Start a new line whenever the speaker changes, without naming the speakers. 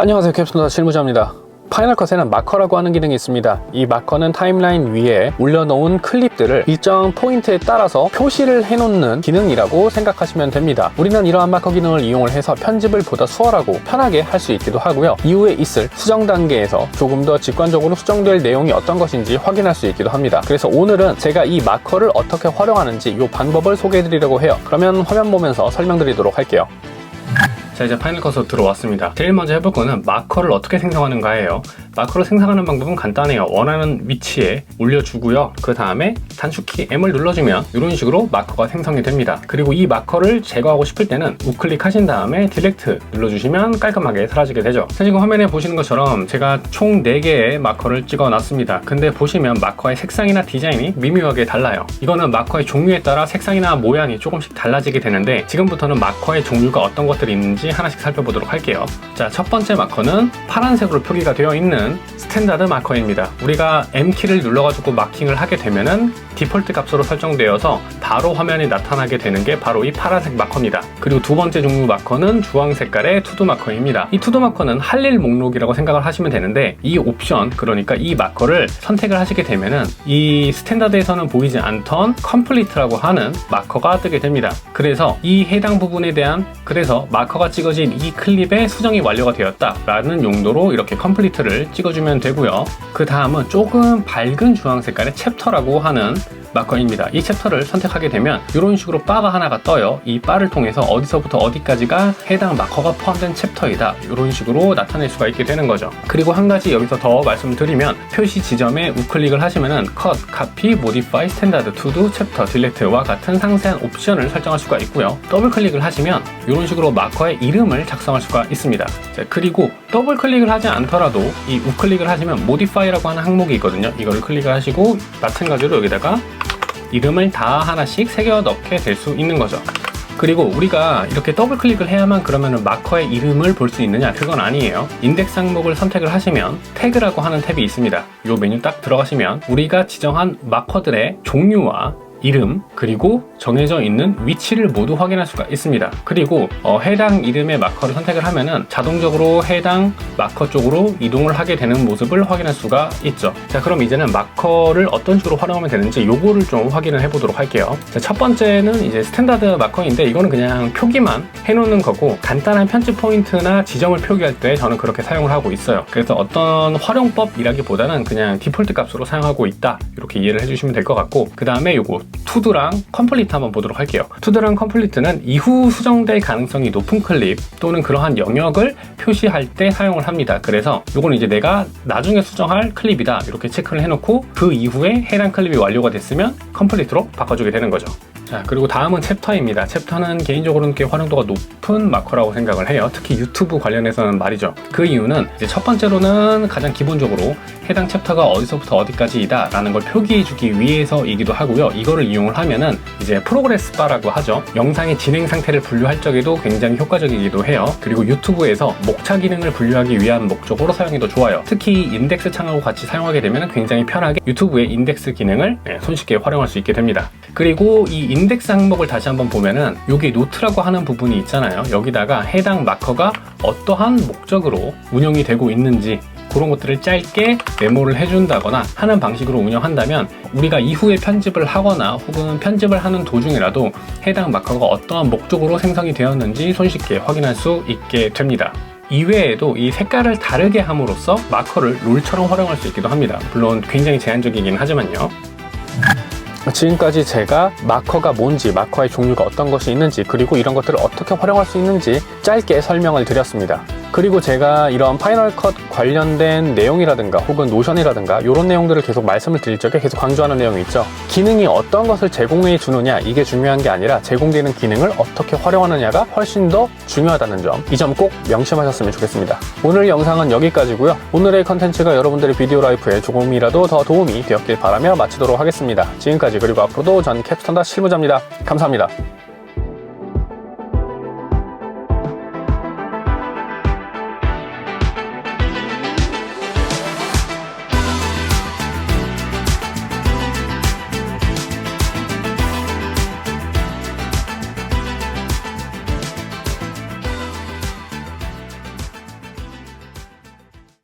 안녕하세요, 캡슐노다 실무자입니다. 파이널 컷에는 마커라고 하는 기능이 있습니다. 이 마커는 타임라인 위에 올려놓은 클립들을 일정 포인트에 따라서 표시를 해놓는 기능이라고 생각하시면 됩니다. 우리는 이러한 마커 기능을 이용을 해서 편집을 보다 수월하고 편하게 할 수 있기도 하고요. 이후에 있을 수정 단계에서 조금 더 직관적으로 수정될 내용이 어떤 것인지 확인할 수 있기도 합니다. 그래서 오늘은 제가 이 마커를 어떻게 활용하는지 이 방법을 소개해 드리려고 해요. 그러면 화면 보면서 설명드리도록 할게요. 자, 이제 파이널 컷으로 들어왔습니다. 제일 먼저 해볼 거는 마커를 어떻게 생성하는가예요. 마커를 생성하는 방법은 간단해요. 원하는 위치에 올려주고요. 그 다음에 단축키 M을 눌러주면 이런 식으로 마커가 생성이 됩니다. 그리고 이 마커를 제거하고 싶을 때는 우클릭 하신 다음에 딜렉트 눌러주시면 깔끔하게 사라지게 되죠. 지금 화면에 보시는 것처럼 제가 총 4개의 마커를 찍어 놨습니다. 근데 보시면 마커의 색상이나 디자인이 미묘하게 달라요. 이거는 마커의 종류에 따라 색상이나 모양이 조금씩 달라지게 되는데, 지금부터는 마커의 종류가 어떤 것들이 있는지 하나씩 살펴보도록 할게요. 자, 첫 번째 마커는 파란색으로 표기가 되어 있는 스탠다드 마커입니다. 우리가 M키를 눌러가지고 마킹을 하게 되면은 디폴트 값으로 설정되어서 바로 화면에 나타나게 되는 게 바로 이 파란색 마커입니다. 그리고 두 번째 종류 마커는 주황 색깔의 투두 마커입니다. 이 투두 마커는 할 일 목록이라고 생각을 하시면 되는데, 이 옵션, 그러니까 이 마커를 선택을 하시게 되면은 이 스탠다드에서는 보이지 않던 컴플리트라고 하는 마커가 뜨게 됩니다. 그래서 이 해당 부분에 대한, 그래서 마커가 찍어진 이 클립의 수정이 완료가 되었다 라는 용도로 이렇게 컴플리트를 찍어주면 되고요. 그 다음은 조금 밝은 주황 색깔의 챕터라고 하는 마커입니다. 이 챕터를 선택하게 되면 이런 식으로 바가 하나가 떠요. 이 바를 통해서 어디서부터 어디까지가 해당 마커가 포함된 챕터이다, 이런 식으로 나타낼 수가 있게 되는 거죠. 그리고 한 가지 여기서 더 말씀드리면, 표시 지점에 우클릭을 하시면은 컷, 카피, 모디파이, 스탠다드, 투두, 챕터, 딜렉트와 같은 상세한 옵션을 설정할 수가 있고요. 더블 클릭을 하시면 이런 식으로 마커의 이름을 작성할 수가 있습니다. 자, 그리고 더블 클릭을 하지 않더라도 이 우클릭을 하시면 모디파이라고 하는 항목이 있거든요. 이거를 클릭을 하시고 마찬가지로 여기다가 이름을 다 하나씩 새겨 넣게 될 수 있는 거죠. 그리고 우리가 이렇게 더블 클릭을 해야만 그러면은 마커의 이름을 볼 수 있느냐? 그건 아니에요. 인덱스 항목을 선택을 하시면 태그라고 하는 탭이 있습니다. 이 메뉴 딱 들어가시면 우리가 지정한 마커들의 종류와 이름, 그리고 정해져 있는 위치를 모두 확인할 수가 있습니다. 그리고 해당 이름의 마커를 선택을 하면은 자동적으로 해당 마커 쪽으로 이동을 하게 되는 모습을 확인할 수가 있죠. 자, 그럼 이제는 마커를 어떤 식으로 활용하면 되는지 요거를 좀 확인을 해보도록 할게요. 자, 첫 번째는 이제 스탠다드 마커인데, 이거는 그냥 표기만 해놓는 거고, 간단한 편집 포인트나 지점을 표기할 때 저는 그렇게 사용을 하고 있어요. 그래서 어떤 활용법이라기보다는 그냥 디폴트 값으로 사용하고 있다, 이렇게 이해를 해주시면 될 것 같고, 그 다음에 요거 투두랑 컴플리트 한번 보도록 할게요. 투두랑 컴플리트는 이후 수정될 가능성이 높은 클립 또는 그러한 영역을 표시할 때 사용을 합니다. 그래서 이거는 이제 내가 나중에 수정할 클립이다, 이렇게 체크를 해놓고 그 이후에 해당 클립이 완료가 됐으면 컴플리트로 바꿔주게 되는 거죠. 자, 그리고 다음은 챕터입니다. 챕터는 개인적으로는 꽤 활용도가 높은 마커라고 생각을 해요. 특히 유튜브 관련해서는 말이죠. 그 이유는 이제 첫 번째로는 가장 기본적으로 해당 챕터가 어디서부터 어디까지이다 라는 걸 표기해주기 위해서이기도 하고요. 이거를 이용을 하면은 이제 프로그레스 바라고 하죠. 영상의 진행 상태를 분류할 적에도 굉장히 효과적이기도 해요. 그리고 유튜브에서 목차 기능을 분류하기 위한 목적으로 사용해도 좋아요. 특히 인덱스 창하고 같이 사용하게 되면 굉장히 편하게 유튜브의 인덱스 기능을 손쉽게 활용할 수 있게 됩니다. 그리고 이 인덱스 항목을 다시 한번 보면은 여기 노트라고 하는 부분이 있잖아요. 여기다가 해당 마커가 어떠한 목적으로 운영이 되고 있는지 그런 것들을 짧게 메모를 해준다거나 하는 방식으로 운영한다면, 우리가 이후에 편집을 하거나 혹은 편집을 하는 도중이라도 해당 마커가 어떠한 목적으로 생성이 되었는지 손쉽게 확인할 수 있게 됩니다. 이외에도 이 색깔을 다르게 함으로써 마커를 롤처럼 활용할 수 있기도 합니다. 물론 굉장히 제한적이긴 하지만요. 지금까지 제가 마커가 뭔지, 마커의 종류가 어떤 것이 있는지, 그리고 이런 것들을 어떻게 활용할 수 있는지 짧게 설명을 드렸습니다. 그리고 제가 이런 파이널 컷 관련된 내용이라든가 혹은 노션이라든가 이런 내용들을 계속 말씀을 드릴 적에 계속 강조하는 내용이 있죠. 기능이 어떤 것을 제공해 주느냐, 이게 중요한 게 아니라 제공되는 기능을 어떻게 활용하느냐가 훨씬 더 중요하다는 점, 이 점 꼭 명심하셨으면 좋겠습니다. 오늘 영상은 여기까지고요. 오늘의 컨텐츠가 여러분들의 비디오 라이프에 조금이라도 더 도움이 되었길 바라며 마치도록 하겠습니다. 지금까지, 그리고 앞으로도 전 캡스톤다 실무자입니다. 감사합니다.